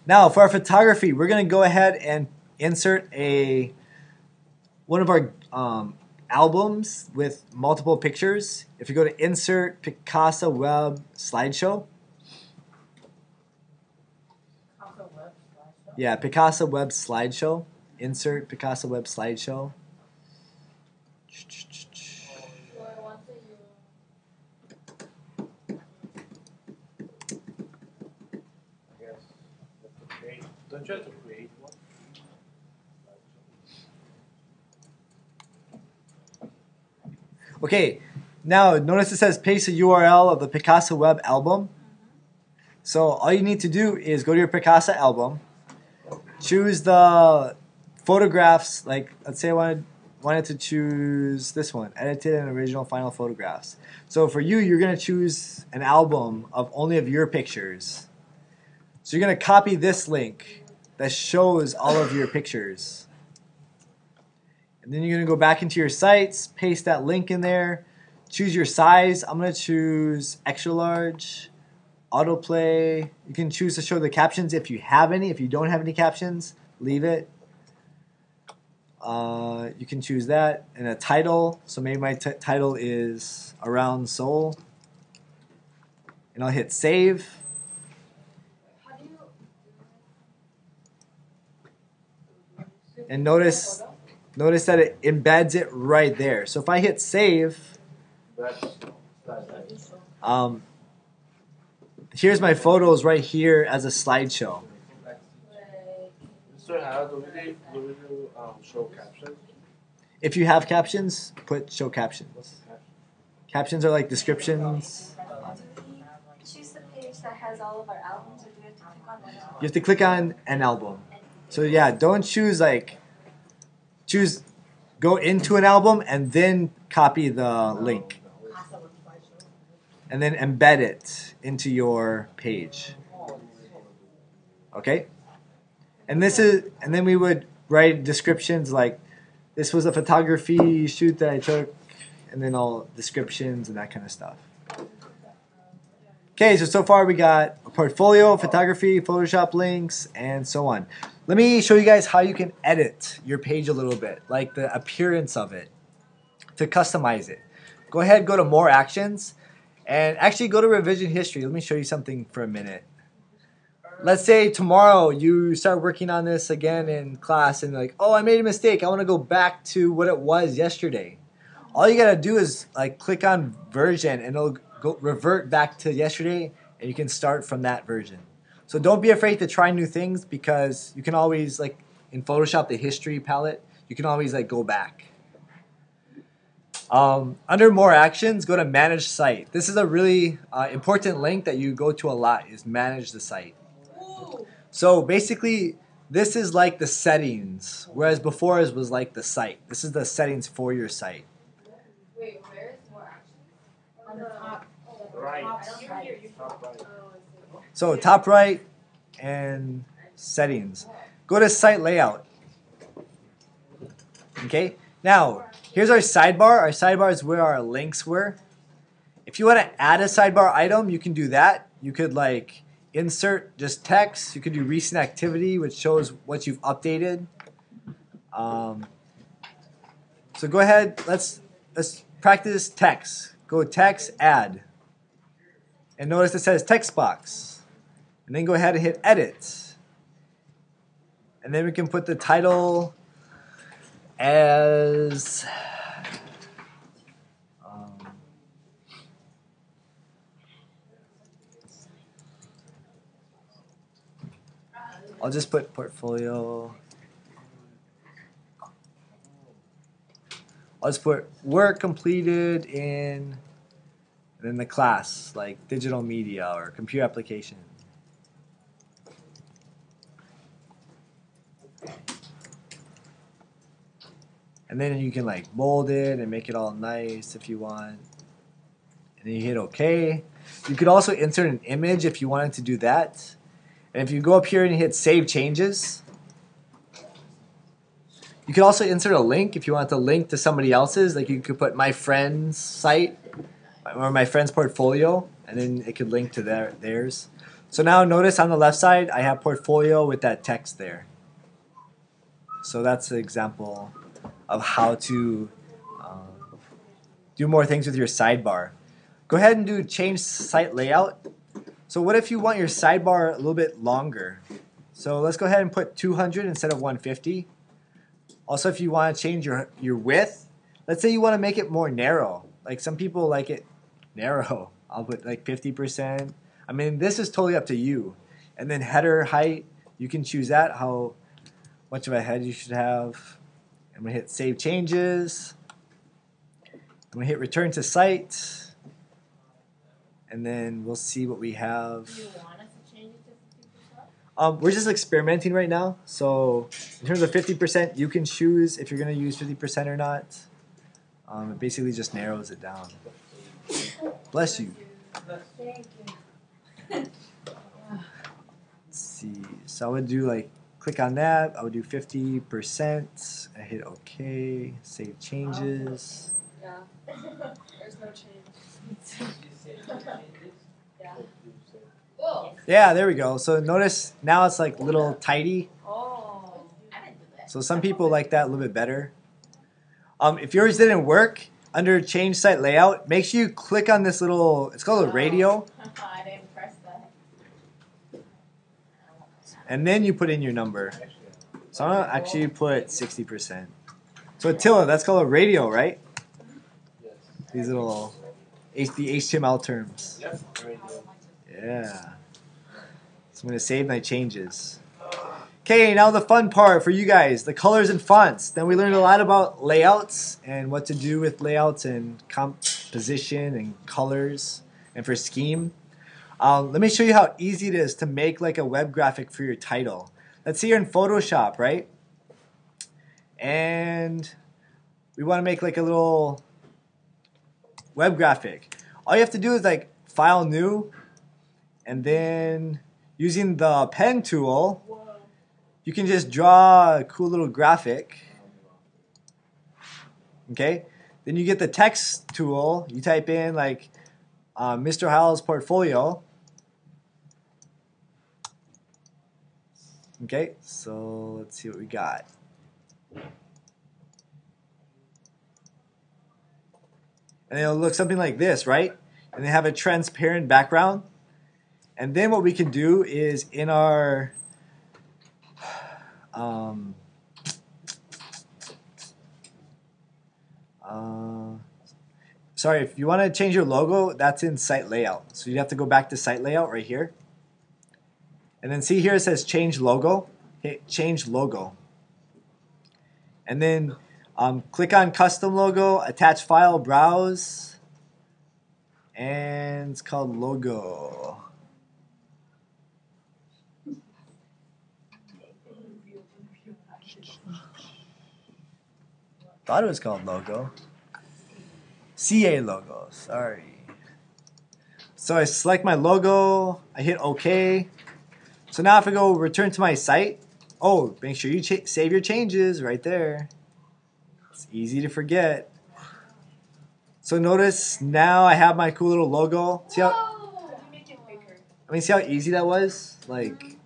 Now for our photography, we're going to go ahead and insert one of our albums with multiple pictures. If you go to Insert Picasa Web Slideshow. Yeah, Picasa Web Slideshow. Insert Picasa Web Slideshow. Don't you have to create one? Okay, now notice it says paste the URL of the Picasa Web album. So all you need to do is go to your Picasa album, choose the photographs, like let's say I wanted to choose this one, edited and original final photographs. So for you, you're going to choose an album of only of your pictures. So you're going to copy this link that shows all of your pictures. And then you're going to go back into your sites, paste that link in there, choose your size. I'm going to choose extra large, autoplay. You can choose to show the captions if you have any. If you don't have any captions, leave it. You can choose that. And a title. So maybe my title is Around Soul. And I'll hit save. And notice that it embeds it right there. So if I hit save, here's my photos right here as a slideshow. So how do we show captions? If you have captions, put show captions. Captions are like descriptions. Choose the page that has all of our albums, or do we have to click on one? You have to click on an album. So yeah, don't choose go into an album and then copy the link. And then embed it into your page. Okay? And then we would write descriptions like this was a photography shoot that I took, and then all descriptions and that kind of stuff. Okay, so far we got a portfolio, photography, Photoshop links, and so on. Let me show you guys how you can edit your page a little bit, like the appearance of it, to customize it. Go ahead, go to More Actions, and actually go to Revision History. Let me show you something for a minute. Let's say tomorrow you start working on this again in class and like, oh, I made a mistake. I want to go back to what it was yesterday. All you got to do is like click on version and it'll revert back to yesterday, and you can start from that version. So don't be afraid to try new things, because you can always, like in Photoshop, the history palette, you can always like go back. Under More Actions, go to Manage Site. This is a really important link that you go to a lot, is Manage the Site. So basically, this is like the settings, whereas before it was like the site. This is the settings for your site. Wait, where is More Actions? On the top. Right. Top right. So top right and settings. Go to Site Layout. Okay. Now here's our sidebar. Our sidebar is where our links were. If you want to add a sidebar item, you can do that. You could like insert just text. You could do recent activity, which shows what you've updated. So go ahead. Let's practice text. Go text, add, and notice it says text box. And then go ahead and hit edit. And then we can put the title as I'll just put portfolio. I'll just put work completed in, and then the class, like digital media or computer application. And then you can like mold it and make it all nice if you want. And then you hit OK. You could also insert an image if you wanted to do that. And if you go up here and hit Save Changes, you could also insert a link if you want to link to somebody else's. Like you could put my friend's site or my friend's portfolio, and then it could link to theirs. So now notice on the left side, I have portfolio with that text there. So that's an example of how to do more things with your sidebar. Go ahead and do change site layout. So what if you want your sidebar a little bit longer? So let's go ahead and put 200 instead of 150. Also, if you want to change your width, let's say you want to make it more narrow. Like some people like it narrow. I'll put like 50%. I mean, this is totally up to you. And then header height, you can choose that, how much of a head you should have. I'm going to hit Save Changes. I'm going to hit Return to Site. And then we'll see what we have. Do you want us to change it to 50%? We're just experimenting right now. So in terms of 50%, you can choose if you're going to use 50% or not. It basically just narrows it down. Bless you. Thank you. Let's see. So I would do like, click on that. I would do 50%. I hit OK. Save changes. Yeah. There's no change. Yeah. Whoa. Yeah, there we go. So notice now it's like little tidy. Oh. I didn't do that. So some people like that a little bit better. If yours didn't work, under change site layout, make sure you click on this little, it's called a radio, I didn't press that. and then you put in your number. So I'm going to actually put 60%. So Attila, that's called a radio, right? Yes. These little, the HTML terms. Yep. Radio. Yeah. So I'm going to save my changes. Okay, now the fun part for you guys, the colors and fonts. Then we learned a lot about layouts and what to do with layouts and composition and colors and for scheme. Let me show you how easy it is to make like a web graphic for your title. Let's say you're in Photoshop, right? And we want to make like a little web graphic. All you have to do is like File New, and then using the pen tool, you can just draw a cool little graphic. Okay? Then you get the text tool. You type in like Mr. Howell's portfolio. Okay, so let's see what we got. And it'll look something like this, right? And they have a transparent background. And then what we can do is in our sorry, if you want to change your logo, that's in site layout. So you have to go back to site layout right here. And then see here it says change logo. Hit change logo. And then click on custom logo, attach file, browse. And it's called logo. Thought it was called logo. CA logo, sorry. So I select my logo, I hit OK. So now if I go return to my site, oh, make sure you save your changes right there. It's easy to forget. So notice now I have my cool little logo. See how, You make it bigger. see how easy that was? Like,